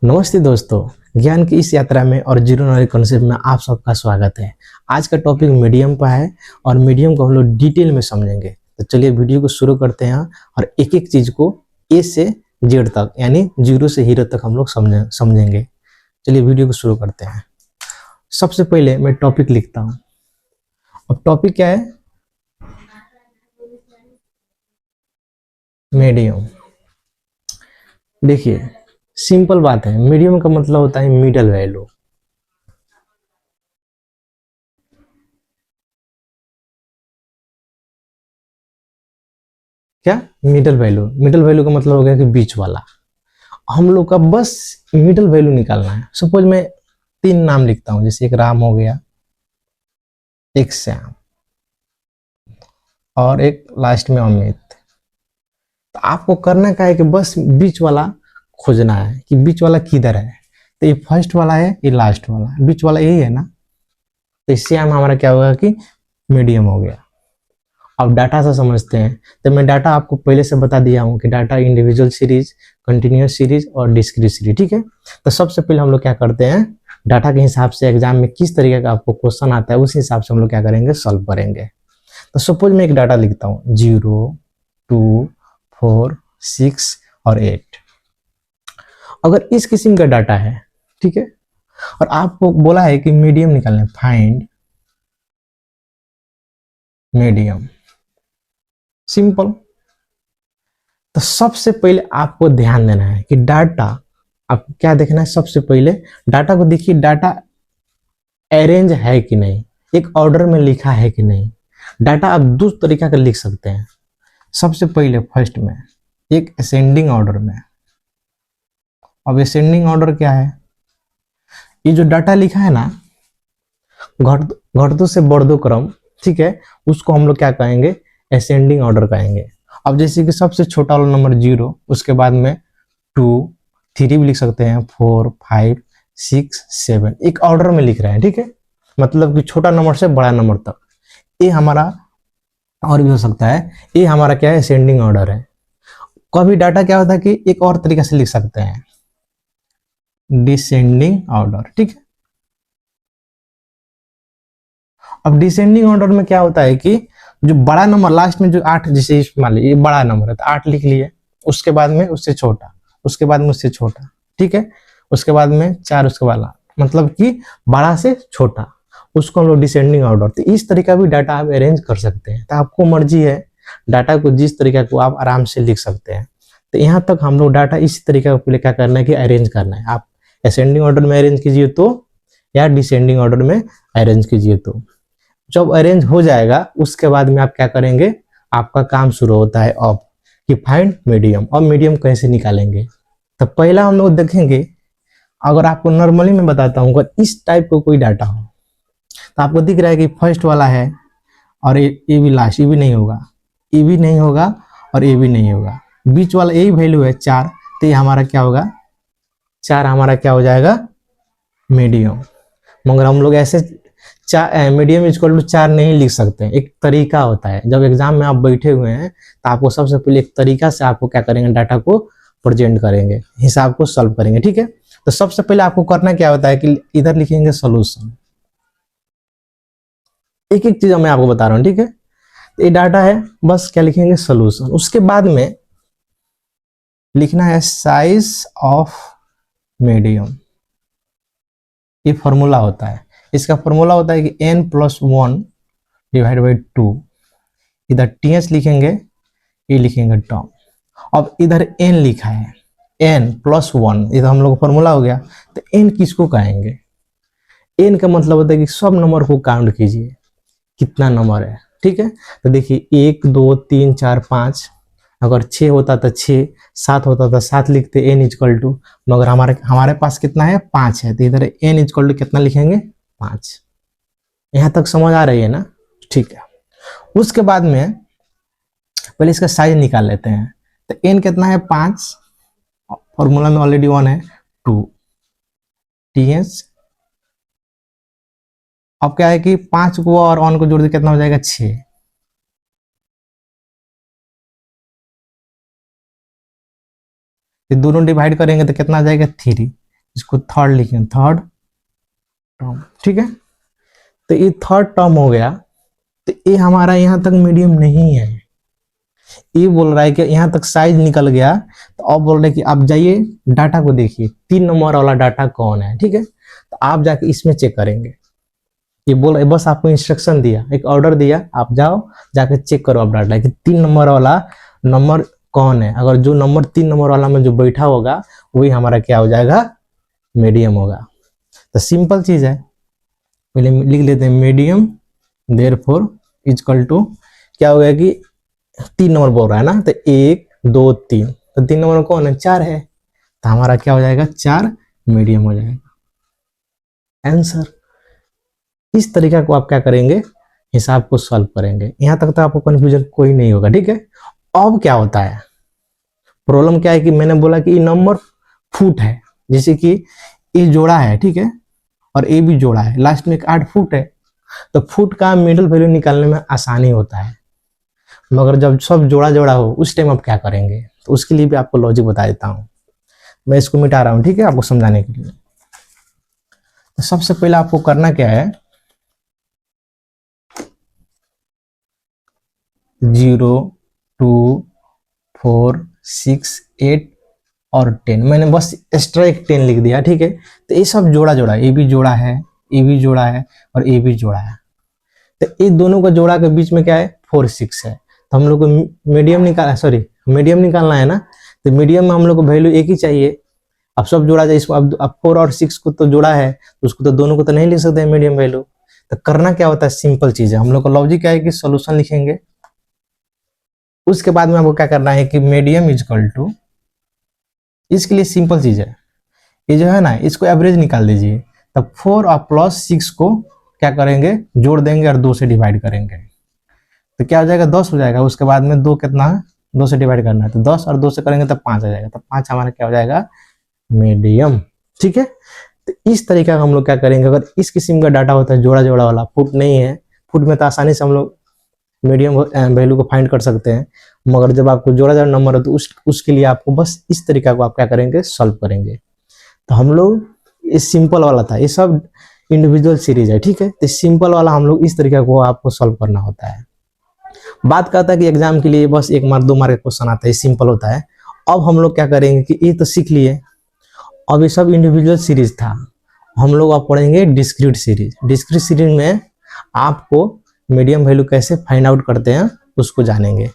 नमस्ते दोस्तों, ज्ञान की इस यात्रा में और जीरो नॉलेज कॉन्सेप्ट में आप सबका स्वागत है। आज का टॉपिक मीडियम पर है और मीडियम को हम लोग डिटेल में समझेंगे। तो चलिए वीडियो को शुरू करते हैं और एक एक चीज को ए से जेड तक यानी जीरो से हीरो तक हम लोग समझेंगे। चलिए वीडियो को शुरू करते हैं। सबसे पहले मैं टॉपिक लिखता हूँ। अब टॉपिक क्या है? मीडियम। देखिए सिंपल बात है, मीडियम का मतलब होता है मिडल वैल्यू। क्या? मिडल वैल्यू का मतलब हो गया कि बीच वाला। हम लोग का बस मिडल वैल्यू निकालना है। सपोज मैं 3 नाम लिखता हूं, जैसे एक राम हो गया, एक श्याम और एक लास्ट में अमित। तो आपको करना क्या है कि बस बीच वाला खोजना है कि बीच वाला किधर है। तो ये फर्स्ट वाला है, ये लास्ट वाला है, बीच वाला यही है ना। तो इससे हमारा क्या होगा कि मीडियम हो गया। अब डाटा से समझते हैं। तो मैं डाटा आपको पहले से बता दिया हूँ कि data individual series, continuous series और डिस्क्रीट सीरीज। ठीक है, तो सबसे पहले हम लोग क्या करते हैं, डाटा के हिसाब से एग्जाम में किस तरीके का आपको क्वेश्चन आता है उस हिसाब से हम लोग क्या करेंगे, सॉल्व करेंगे। तो सपोज मैं एक डाटा लिखता हूँ 0, 2, 4, 6 और 8। अगर इस किस्म का डाटा है, ठीक है, और आपको बोला है कि मीडियम निकालना, फाइंड मीडियम, सिंपल। तो सबसे पहले आपको ध्यान देना है कि डाटा, आपको क्या देखना है, सबसे पहले डाटा को देखिए, डाटा अरेंज है कि नहीं, एक ऑर्डर में लिखा है कि नहीं। डाटा आप दो तरीका का लिख सकते हैं। सबसे पहले फर्स्ट में एक असेंडिंग ऑर्डर में। अब असेंडिंग ऑर्डर क्या है? ये जो डाटा लिखा है ना, घटतों से बढ़दो क्रम, ठीक है, उसको हम लोग क्या कहेंगे, असेंडिंग ऑर्डर कहेंगे। अब जैसे कि सबसे छोटा वाला नंबर 0, उसके बाद में 2, 3 भी लिख सकते हैं, 4, 5, 6, 7, एक ऑर्डर में लिख रहे हैं। ठीक है, मतलब कि छोटा नंबर से बड़ा नंबर तक। ये हमारा और भी हो सकता है, ये हमारा क्या है, असेंडिंग ऑर्डर है। कभी डाटा क्या होता है कि एक और तरीके से लिख सकते हैं, डिसेंडिंग ऑर्डर। ठीक है, अब डिसेंडिंग ऑर्डर में क्या होता है कि जो बड़ा नंबर लास्ट में जो 8, जैसे मान लीजिए ये बड़ा नंबर है तो 8 लिख लिए, उसके बाद में उससे छोटा, उसके बाद में उससे छोटा, ठीक है, उसके बाद में 4, उसके बाद मतलब कि बड़ा से छोटा, उसको हम लोग डिसेंडिंग ऑर्डर। तो इस तरीका भी डाटा आप अरेंज कर सकते हैं। तो आपको मर्जी है, डाटा को जिस तरीका को आप आराम से लिख सकते हैं। तो यहाँ तक हम लोग डाटा इसी तरीका को क्या करना है कि अरेंज करना है। आप असेंडिंग ऑर्डर में अरेंज कीजिए तो, या डिसेंडिंग ऑर्डर में अरेंज कीजिए तो। जब अरेंज हो जाएगा उसके बाद में आप क्या करेंगे, आपका काम शुरू होता है अब कि फाइंड मीडियम। और मीडियम कैसे निकालेंगे, तो पहला हम लोग देखेंगे। अगर आपको नॉर्मली मैं बताता हूँ, अगर इस टाइप का कोई डाटा हो तो आपको दिख रहा है कि फर्स्ट वाला है और ये भी लास्ट, ये भी नहीं होगा, ये भी नहीं होगा और ये भी नहीं होगा, बीच वाला यही वैल्यू है 4। तो ये हमारा क्या होगा, 4 हमारा क्या हो जाएगा, मीडियम। मगर हम लोग ऐसे मीडियम इक्वल टू 4 नहीं लिख सकते। एक तरीका होता है, जब एग्जाम में आप बैठे हुए हैं तो आपको सबसे पहले एक तरीका से आपको क्या करेंगे, डाटा को प्रेजेंट करेंगे, हिसाब को सॉल्व करेंगे। ठीक है, तो सबसे पहले आपको करना क्या होता है कि इधर लिखेंगे सोल्यूशन। एक एक चीज मैं आपको बता रहा हूँ। ठीक है, ये डाटा है, बस क्या लिखेंगे, सोल्यूशन। उसके बाद में लिखना है साइज ऑफ मीडियम। ये फॉर्मूला होता है, इसका फॉर्मूला होता है कि n+1 डिवाइड बाई 2। इधर ts लिखेंगे, ये लिखेंगे टर्म। अब इधर n लिखा है, n+1, इधर हम लोग फॉर्मूला हो गया। तो n किसको कहेंगे, n का मतलब होता है कि सब नंबर को काउंट कीजिए, कितना नंबर है। ठीक है, तो देखिए 1, 2, 3, 4, 5, अगर 6 होता तो 6, 7 होता तो 7 लिखते n इक्वल टू, मगर हमारे हमारे पास कितना है, 5 है, तो इधर n इक्वल टू कितना लिखेंगे, 5। यहां तक समझ आ रही है ना? ठीक है, उसके बाद में पहले इसका साइज निकाल लेते हैं। तो n कितना है, 5, फॉर्मूला में ऑलरेडी 1 है, 2 ts। अब क्या है कि 5 को और 1 को जोड़ दे कितना हो जाएगा, 6। दोनों डिवाइड करेंगे तो कितना आ जाएगा, 3। इसको थर्ड लिखेंगे, थर्ड टर्म, ठीक है। तो ये थर्ड टर्म हो गया। तो ये हमारा यहाँ तक मीडियम नहीं है, ये बोल रहा है कि यहाँ तक साइज निकल गया। तो अब बोल रहे हैं कि आप जाइए डाटा को देखिए 3 नंबर वाला डाटा कौन है, ठीक है। तो आप जाके इसमें चेक करेंगे। ये बोल रहे बस आपको इंस्ट्रक्शन दिया, एक ऑर्डर दिया, आप जाओ जाके चेक करो आप डाटा कि 3 नंबर वाला नंबर कौन है। अगर जो नंबर 3 नंबर वाला में जो बैठा होगा वही हमारा क्या हो जाएगा, मीडियम होगा। तो सिंपल चीज है, पहले लिख लेते हैं मीडियम, देयरफॉर इक्वल टू क्या हो गया कि 3 नंबर बोल रहा है ना, तो 1 2 3, तो 3 नंबर कौन है, 4 है। तो हमारा क्या हो जाएगा, 4 मीडियम हो जाएगा आंसर। इस तरीका को आप क्या करेंगे, हिसाब को सॉल्व करेंगे। यहां तक तो आपको कंफ्यूजन कोई नहीं होगा, ठीक है। अब क्या होता है, प्रॉब्लम क्या है कि मैंने बोला कि ये नंबर फुट है, जैसे कि ये जोड़ा है, ठीक है, और ये भी जोड़ा है, लास्ट में एक 8 फुट है। तो फुट का मिडिल वैल्यू निकालने में आसानी होता है, मगर जब सब जोड़ा जोड़ा हो उस टाइम आप क्या करेंगे, तो उसके लिए भी आपको लॉजिक बता देता हूं। मैं इसको मिटा रहा हूं, ठीक है, आपको समझाने के लिए। तो सबसे पहले आपको करना क्या है, 0 2 4 6 8 और 10, मैंने बस एक्स्ट्रा एक 10 लिख दिया, ठीक है। तो ये सब जोड़ा जोड़ा, ये भी जोड़ा है, ये भी जोड़ा है, और ये भी जोड़ा है। तो ये दोनों का जोड़ा के बीच में क्या है, 4 6 है। तो हम लोग को मीडियम निकालना है ना। तो मीडियम में हम लोग को वैल्यू एक ही चाहिए। अब सब जोड़ा जाए इसको, अब 4 और 6 को तो जोड़ा है, तो उसको तो दोनों को तो नहीं लिख सकते मीडियम वैल्यू। तो करना क्या होता है, सिंपल चीज है, हम लोग का लॉजिक क्या है कि सोल्यूशन लिखेंगे। उसके बाद में आपको क्या करना है कि मीडियम इक्वल टू, इसके लिए सिंपल चीज है, ये जो है ना इसको एवरेज निकाल दीजिए। तब 4 और प्लस 6 को क्या करेंगे, जोड़ देंगे और 2 से डिवाइड करेंगे, तो क्या हो जाएगा, 10 हो जाएगा। उसके बाद में 2 कितना है, 2 से डिवाइड करना है, तो 10 और 2 से करेंगे तब 5 आ जाएगा। तब 5 हमारा क्या हो जाएगा, मीडियम, ठीक है। तो इस तरीका का हम लोग क्या करेंगे, अगर इस किस्म का डाटा होता है जोड़ा जोड़ा वाला, फुट नहीं है, फुट में तो आसानी से हम लोग मीडियम वैल्यू को फाइंड कर सकते हैं, मगर जब आपको जोड़ा जोड़ा नंबर है तो उसके लिए आपको बस इस तरीका को आप क्या करेंगे, सॉल्व करेंगे। तो हम लोग ये सिंपल वाला था, ये सब इंडिविजुअल सीरीज है, ठीक है। तो सिंपल वाला हम लोग इस तरीका को आपको सॉल्व करना होता है। बात करता है कि एग्जाम के लिए बस 1 मार्क 2 मार्क का क्वेश्चन आता है, सिंपल होता है। अब हम लोग क्या करेंगे कि ये तो सीख लिए, अब ये सब इंडिविजुअल सीरीज था, हम लोग अब पढ़ेंगे डिस्क्रीट सीरीज। डिस्क्रीट सीरीज में आपको मीडियम वैल्यू कैसे फाइंड आउट करते हैं उसको जानेंगे।